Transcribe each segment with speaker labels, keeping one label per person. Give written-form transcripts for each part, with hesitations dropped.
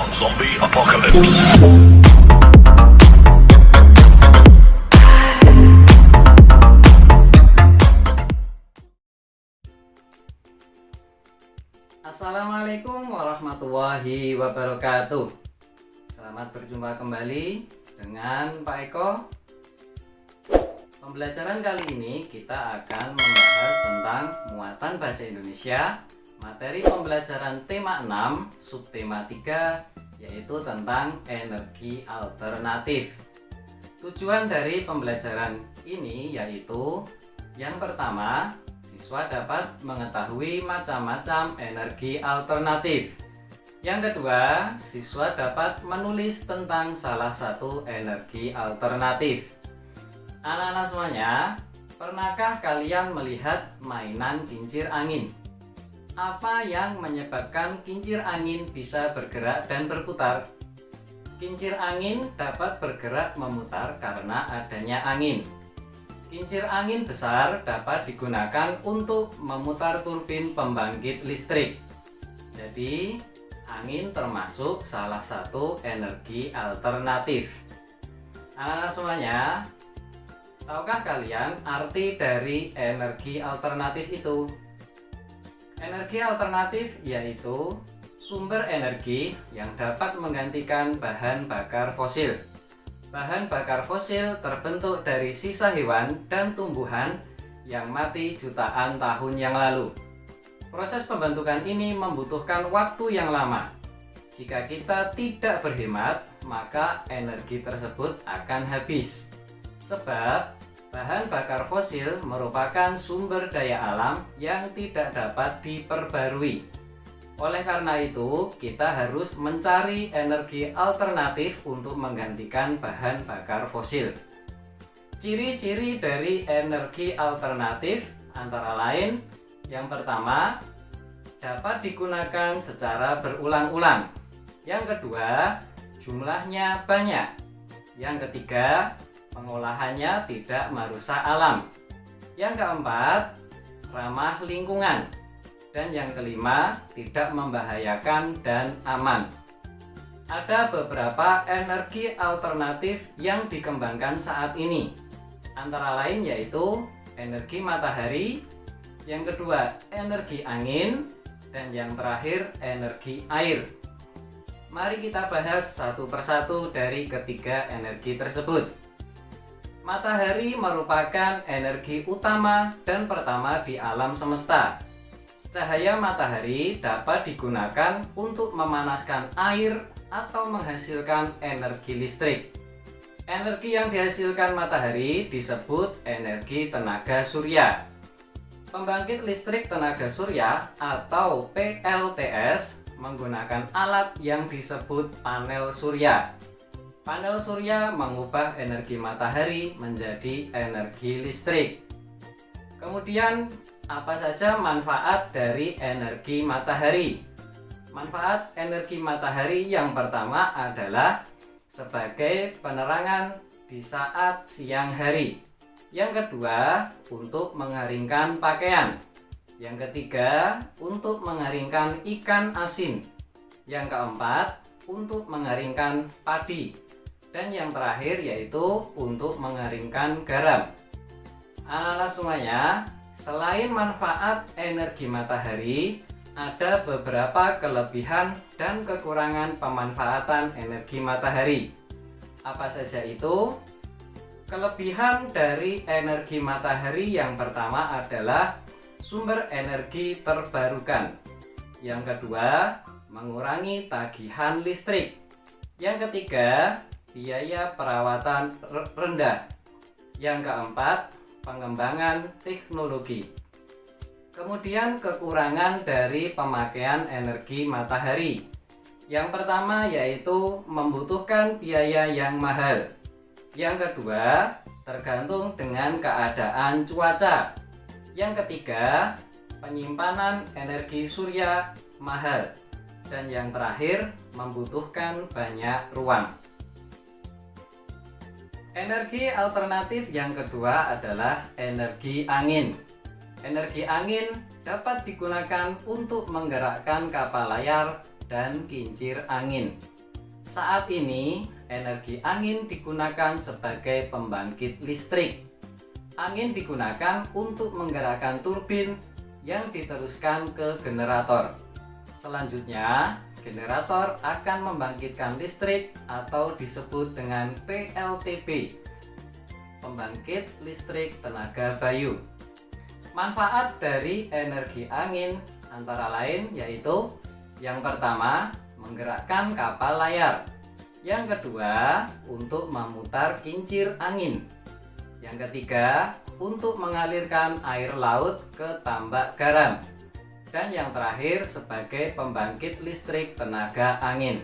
Speaker 1: Zombie Apocalypse.
Speaker 2: Assalamualaikum warahmatullahi wabarakatuh. Selamat berjumpa kembali dengan Pak Eko. Pembelajaran kali ini kita akan membahas tentang muatan bahasa Indonesia, materi pembelajaran tema 6, subtema 3, yaitu tentang energi alternatif. Tujuan dari pembelajaran ini yaitu yang pertama, siswa dapat mengetahui macam-macam energi alternatif. Yang kedua, siswa dapat menulis tentang salah satu energi alternatif. Anak-anak semuanya, pernahkah kalian melihat mainan kincir angin? Apa yang menyebabkan kincir angin bisa bergerak dan berputar? Kincir angin dapat bergerak memutar karena adanya angin. Kincir angin besar dapat digunakan untuk memutar turbin pembangkit listrik. Jadi, angin termasuk salah satu energi alternatif. Anak-anak semuanya, tahukah kalian arti dari energi alternatif itu? Energi alternatif yaitu sumber energi yang dapat menggantikan bahan bakar fosil. Bahan bakar fosil terbentuk dari sisa hewan dan tumbuhan yang mati jutaan tahun yang lalu. Proses pembentukan ini membutuhkan waktu yang lama. Jika kita tidak berhemat, maka energi tersebut akan habis. Sebab bahan bakar fosil merupakan sumber daya alam yang tidak dapat diperbarui. Oleh karena itu, kita harus mencari energi alternatif untuk menggantikan bahan bakar fosil. Ciri-ciri dari energi alternatif antara lain, yang pertama, dapat digunakan secara berulang-ulang. Yang kedua, jumlahnya banyak. Yang ketiga, pengolahannya tidak merusak alam. Yang keempat, ramah lingkungan. Dan yang kelima, tidak membahayakan dan aman. Ada beberapa energi alternatif yang dikembangkan saat ini. Antara lain yaitu energi matahari, yang kedua energi angin, dan yang terakhir energi air. Mari kita bahas satu persatu dari ketiga energi tersebut. Matahari merupakan energi utama dan pertama di alam semesta. Cahaya matahari dapat digunakan untuk memanaskan air atau menghasilkan energi listrik. Energi yang dihasilkan matahari disebut energi tenaga surya. Pembangkit listrik tenaga surya atau PLTS menggunakan alat yang disebut panel surya. Panel surya mengubah energi matahari menjadi energi listrik. Kemudian, apa saja manfaat dari energi matahari? Manfaat energi matahari yang pertama adalah sebagai penerangan di saat siang hari. Yang kedua, untuk mengeringkan pakaian. Yang ketiga, untuk mengeringkan ikan asin. Yang keempat, untuk mengeringkan padi. Dan yang terakhir yaitu untuk mengeringkan garam. Anak-anak semuanya, selain manfaat energi matahari, ada beberapa kelebihan dan kekurangan pemanfaatan energi matahari. Apa saja itu? Kelebihan dari energi matahari yang pertama adalah sumber energi terbarukan. Yang kedua, mengurangi tagihan listrik. Yang ketiga, biaya perawatan rendah. Yang keempat, pengembangan teknologi. Kemudian kekurangan dari pemakaian energi matahari. Yang pertama yaitu membutuhkan biaya yang mahal. Yang kedua, tergantung dengan keadaan cuaca. Yang ketiga, penyimpanan energi surya mahal. Dan yang terakhir, membutuhkan banyak ruang. Energi alternatif yang kedua adalah energi angin. Energi angin dapat digunakan untuk menggerakkan kapal layar dan kincir angin. Saat ini, energi angin digunakan sebagai pembangkit listrik. Angin digunakan untuk menggerakkan turbin yang diteruskan ke generator. Selanjutnya, generator akan membangkitkan listrik atau disebut dengan PLTB, pembangkit listrik tenaga bayu. Manfaat dari energi angin antara lain yaitu yang pertama, menggerakkan kapal layar. Yang kedua, untuk memutar kincir angin. Yang ketiga, untuk mengalirkan air laut ke tambak garam. Dan yang terakhir, sebagai pembangkit listrik tenaga angin.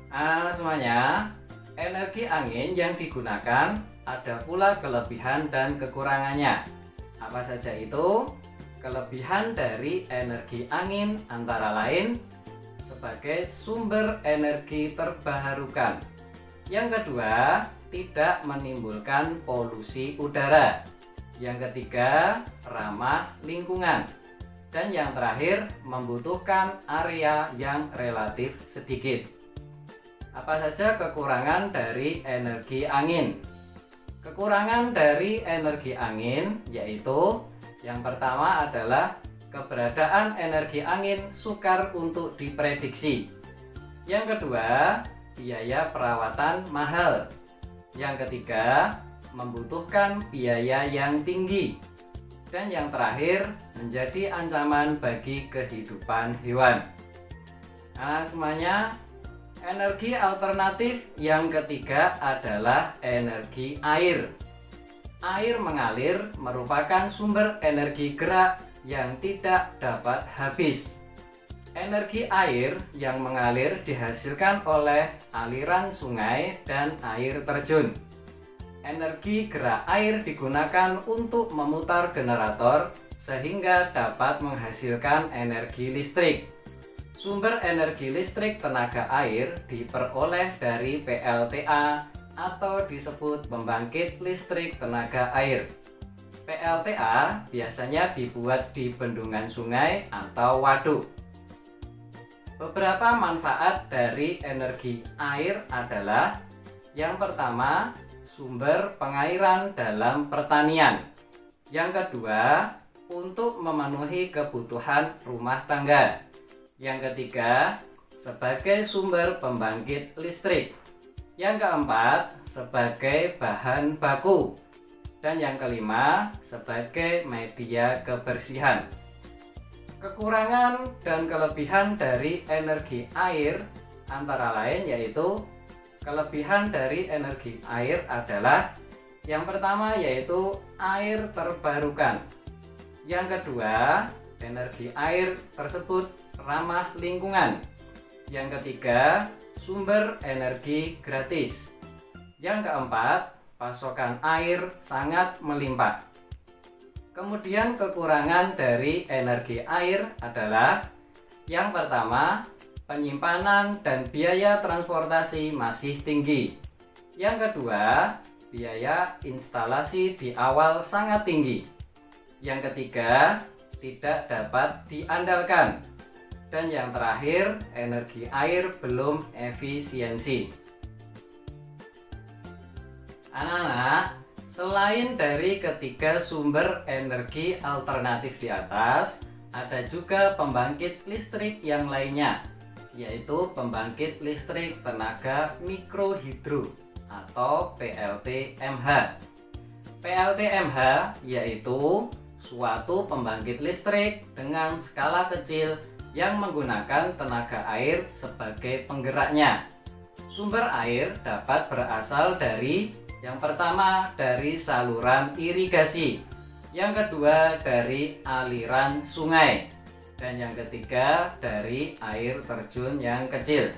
Speaker 2: Nah, semuanya, energi angin yang digunakan ada pula kelebihan dan kekurangannya. Apa saja itu? Kelebihan dari energi angin antara lain sebagai sumber energi terbarukan. Yang kedua, tidak menimbulkan polusi udara. Yang ketiga, ramah lingkungan. Dan yang terakhir, membutuhkan area yang relatif sedikit. Apa saja kekurangan dari energi angin? Kekurangan dari energi angin yaitu yang pertama adalah keberadaan energi angin sukar untuk diprediksi. Yang kedua, biaya perawatan mahal. Yang ketiga, membutuhkan biaya yang tinggi. Dan yang terakhir, menjadi ancaman bagi kehidupan hewan. Nah, semuanya, energi alternatif yang ketiga adalah energi air. Air mengalir merupakan sumber energi gerak yang tidak dapat habis. Energi air yang mengalir dihasilkan oleh aliran sungai dan air terjun. Energi gerak air digunakan untuk memutar generator sehingga dapat menghasilkan energi listrik. Sumber energi listrik tenaga air diperoleh dari PLTA atau disebut pembangkit listrik tenaga air. PLTA biasanya dibuat di bendungan sungai atau waduk. Beberapa manfaat dari energi air adalah yang pertama, sumber pengairan dalam pertanian. Yang kedua, untuk memenuhi kebutuhan rumah tangga. Yang ketiga, sebagai sumber pembangkit listrik. Yang keempat, sebagai bahan baku. Dan yang kelima, sebagai media kebersihan. Kekurangan dan kelebihan dari energi air antara lain yaitu kelebihan dari energi air adalah yang pertama yaitu air terbarukan. Yang kedua, energi air tersebut ramah lingkungan. Yang ketiga, sumber energi gratis. Yang keempat, pasokan air sangat melimpah. Kemudian kekurangan dari energi air adalah yang pertama, penyimpanan dan biaya transportasi masih tinggi. Yang kedua, biaya instalasi di awal sangat tinggi. Yang ketiga, tidak dapat diandalkan. Dan yang terakhir, energi air belum efisiensi. Anak-anak, selain dari ketiga sumber energi alternatif di atas, ada juga pembangkit listrik yang lainnya, yaitu pembangkit listrik tenaga mikrohidro atau PLTMH. PLTMH yaitu suatu pembangkit listrik dengan skala kecil yang menggunakan tenaga air sebagai penggeraknya. Sumber air dapat berasal dari yang pertama dari saluran irigasi, yang kedua dari aliran sungai, dan yang ketiga dari air terjun yang kecil.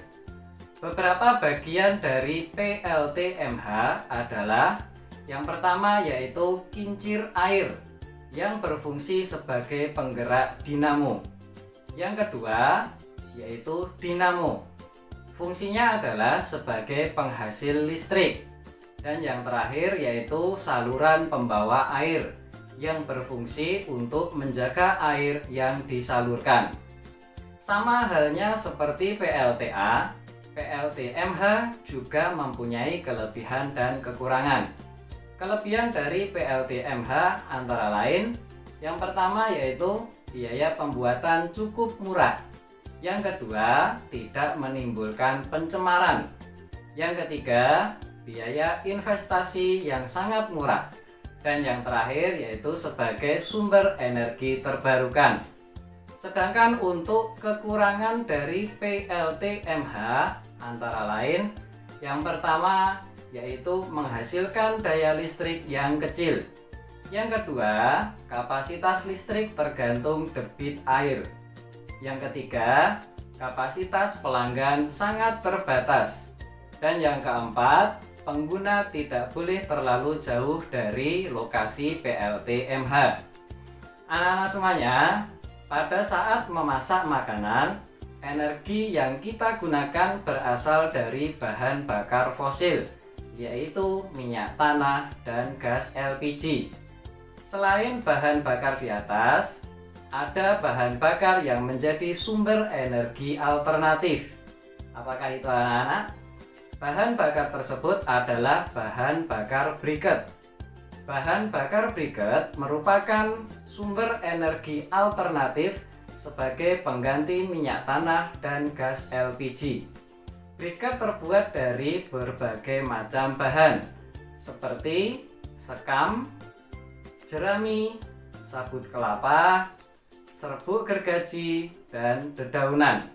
Speaker 2: Beberapa bagian dari PLTMH adalah yang pertama yaitu kincir air yang berfungsi sebagai penggerak dinamo. Yang kedua yaitu dinamo. Fungsinya adalah sebagai penghasil listrik. Dan yang terakhir yaitu saluran pembawa air yang berfungsi untuk menjaga air yang disalurkan. Sama halnya seperti PLTA, PLTMH juga mempunyai kelebihan dan kekurangan. Kelebihan dari PLTMH antara lain, yang pertama yaitu biaya pembuatan cukup murah. Yang kedua, tidak menimbulkan pencemaran. Yang ketiga, biaya investasi yang sangat murah. Dan yang terakhir yaitu sebagai sumber energi terbarukan. Sedangkan untuk kekurangan dari PLTMH antara lain, yang pertama yaitu menghasilkan daya listrik yang kecil. Yang kedua, kapasitas listrik tergantung debit air. Yang ketiga, kapasitas pelanggan sangat terbatas. Dan yang keempat, pengguna tidak boleh terlalu jauh dari lokasi PLTMH. Anak-anak semuanya, pada saat memasak makanan, energi yang kita gunakan berasal dari bahan bakar fosil, yaitu minyak tanah dan gas LPG. Selain bahan bakar di atas, ada bahan bakar yang menjadi sumber energi alternatif. Apakah itu anak-anak? Bahan bakar tersebut adalah bahan bakar briket. Bahan bakar briket merupakan sumber energi alternatif sebagai pengganti minyak tanah dan gas LPG. Briket terbuat dari berbagai macam bahan seperti sekam, jerami, sabut kelapa, serbuk gergaji, dan dedaunan.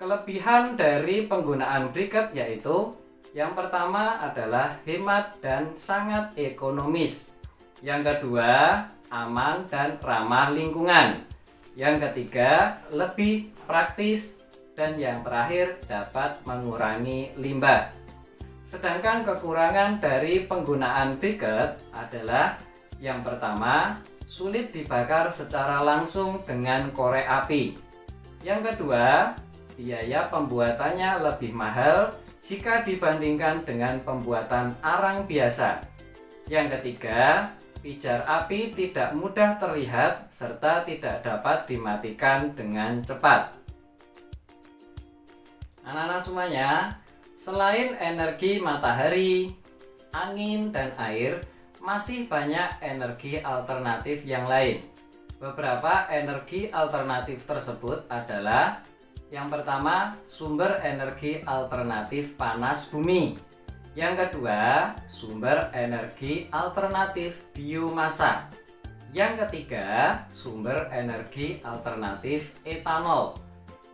Speaker 2: Kelebihan dari penggunaan briket yaitu yang pertama adalah hemat dan sangat ekonomis. Yang kedua, aman dan ramah lingkungan. Yang ketiga, lebih praktis. Dan yang terakhir, dapat mengurangi limbah. Sedangkan kekurangan dari penggunaan briket adalah yang pertama, sulit dibakar secara langsung dengan korek api. Yang kedua, biaya pembuatannya lebih mahal jika dibandingkan dengan pembuatan arang biasa. Yang ketiga, pijar api tidak mudah terlihat serta tidak dapat dimatikan dengan cepat. Anak-anak semuanya, selain energi matahari, angin, dan air, masih banyak energi alternatif yang lain. Beberapa energi alternatif tersebut adalah yang pertama, sumber energi alternatif panas bumi. Yang kedua, sumber energi alternatif biomasa. Yang ketiga, sumber energi alternatif etanol.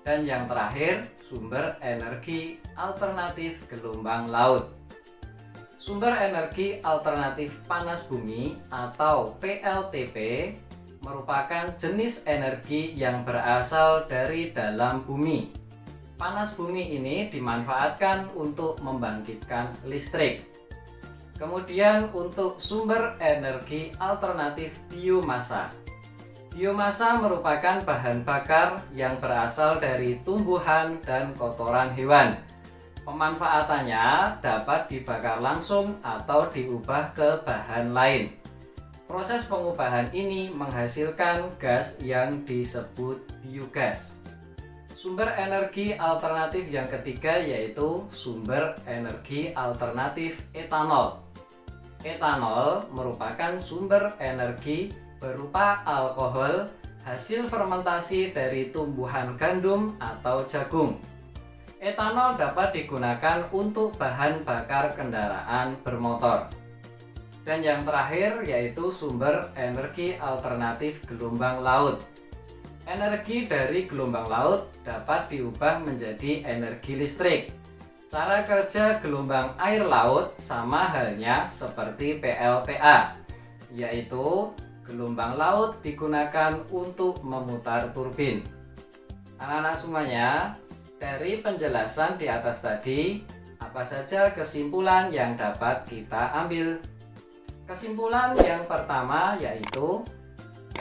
Speaker 2: Dan yang terakhir, sumber energi alternatif gelombang laut. Sumber energi alternatif panas bumi atau PLTP merupakan jenis energi yang berasal dari dalam bumi. Panas bumi ini dimanfaatkan untuk membangkitkan listrik. Kemudian untuk sumber energi alternatif biomasa. Biomasa merupakan bahan bakar yang berasal dari tumbuhan dan kotoran hewan. Pemanfaatannya dapat dibakar langsung atau diubah ke bahan lain. Proses pengubahan ini menghasilkan gas yang disebut biogas. Sumber energi alternatif yang ketiga yaitu sumber energi alternatif etanol. Etanol merupakan sumber energi berupa alkohol hasil fermentasi dari tumbuhan gandum atau jagung. Etanol dapat digunakan untuk bahan bakar kendaraan bermotor. Dan yang terakhir yaitu sumber energi alternatif gelombang laut. Energi dari gelombang laut dapat diubah menjadi energi listrik. Cara kerja gelombang air laut sama halnya seperti PLTA, yaitu gelombang laut digunakan untuk memutar turbin. Anak-anak semuanya, dari penjelasan di atas tadi, apa saja kesimpulan yang dapat kita ambil? Kesimpulan yang pertama yaitu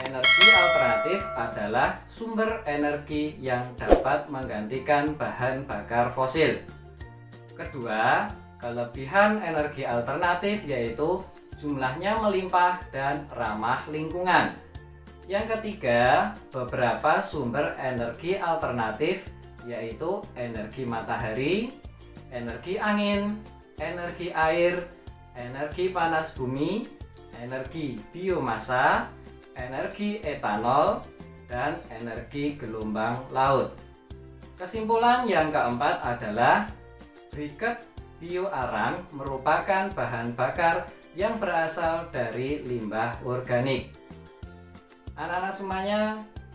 Speaker 2: energi alternatif adalah sumber energi yang dapat menggantikan bahan bakar fosil. Kedua, kelebihan energi alternatif yaitu jumlahnya melimpah dan ramah lingkungan. Yang ketiga, beberapa sumber energi alternatif yaitu energi matahari, energi angin, energi air, energi panas bumi, energi biomasa, energi etanol, dan energi gelombang laut. Kesimpulan yang keempat adalah briket bioaran merupakan bahan bakar yang berasal dari limbah organik. Anak-anak semuanya,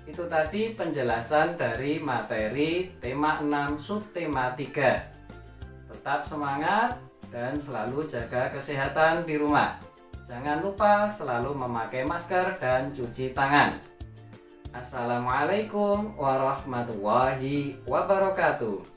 Speaker 2: itu tadi penjelasan dari materi tema 6 subtema 3. Tetap semangat dan selalu jaga kesehatan di rumah. Jangan lupa selalu memakai masker dan cuci tangan. Assalamualaikum warahmatullahi wabarakatuh.